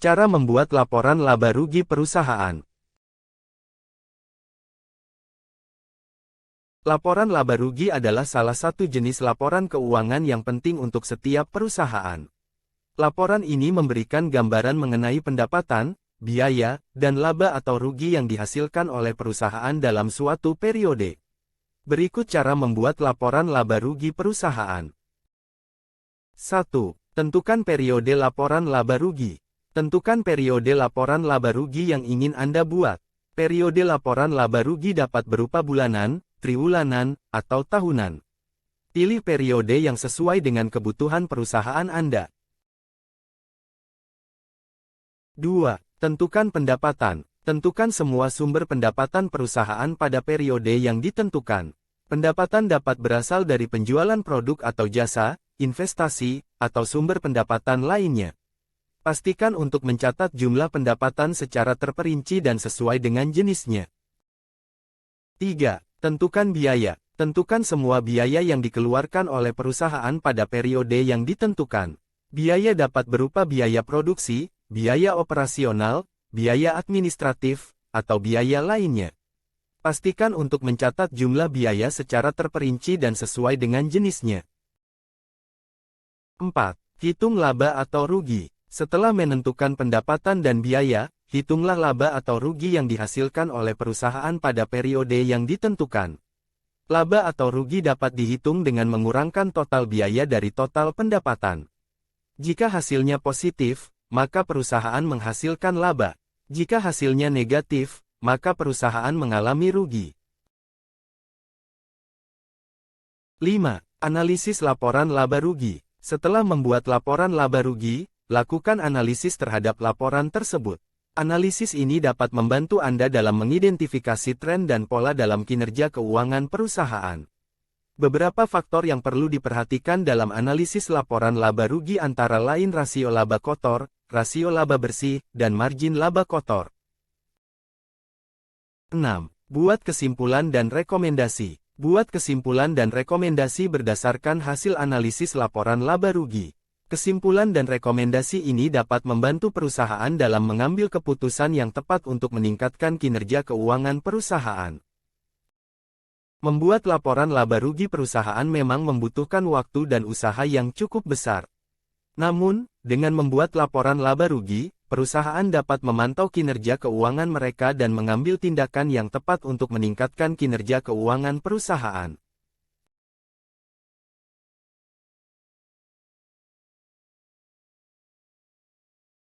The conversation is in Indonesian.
Cara membuat laporan laba rugi perusahaan. Laporan laba rugi adalah salah satu jenis laporan keuangan yang penting untuk setiap perusahaan. Laporan ini memberikan gambaran mengenai pendapatan, biaya, dan laba atau rugi yang dihasilkan oleh perusahaan dalam suatu periode. Berikut cara membuat laporan laba rugi perusahaan. 1. Tentukan periode laporan laba rugi. Tentukan periode laporan laba rugi yang ingin Anda buat. Periode laporan laba rugi dapat berupa bulanan, triwulanan, atau tahunan. Pilih periode yang sesuai dengan kebutuhan perusahaan Anda. 2. Tentukan pendapatan. Tentukan semua sumber pendapatan perusahaan pada periode yang ditentukan. Pendapatan dapat berasal dari penjualan produk atau jasa, investasi, atau sumber pendapatan lainnya. Pastikan untuk mencatat jumlah pendapatan secara terperinci dan sesuai dengan jenisnya. 3. Tentukan biaya. Tentukan semua biaya yang dikeluarkan oleh perusahaan pada periode yang ditentukan. Biaya dapat berupa biaya produksi, biaya operasional, biaya administratif, atau biaya lainnya. Pastikan untuk mencatat jumlah biaya secara terperinci dan sesuai dengan jenisnya. 4. Hitung laba atau rugi. Setelah menentukan pendapatan dan biaya, hitunglah laba atau rugi yang dihasilkan oleh perusahaan pada periode yang ditentukan. Laba atau rugi dapat dihitung dengan mengurangkan total biaya dari total pendapatan. Jika hasilnya positif, maka perusahaan menghasilkan laba. Jika hasilnya negatif, maka perusahaan mengalami rugi. 5. Analisis laporan laba rugi. Setelah membuat laporan laba rugi, lakukan analisis terhadap laporan tersebut. Analisis ini dapat membantu Anda dalam mengidentifikasi tren dan pola dalam kinerja keuangan perusahaan. Beberapa faktor yang perlu diperhatikan dalam analisis laporan laba rugi antara lain rasio laba kotor, rasio laba bersih, dan margin laba kotor. 6. Buat kesimpulan dan rekomendasi. Buat kesimpulan dan rekomendasi berdasarkan hasil analisis laporan laba rugi. Kesimpulan dan rekomendasi ini dapat membantu perusahaan dalam mengambil keputusan yang tepat untuk meningkatkan kinerja keuangan perusahaan. Membuat laporan laba rugi perusahaan memang membutuhkan waktu dan usaha yang cukup besar. Namun, dengan membuat laporan laba rugi, perusahaan dapat memantau kinerja keuangan mereka dan mengambil tindakan yang tepat untuk meningkatkan kinerja keuangan perusahaan.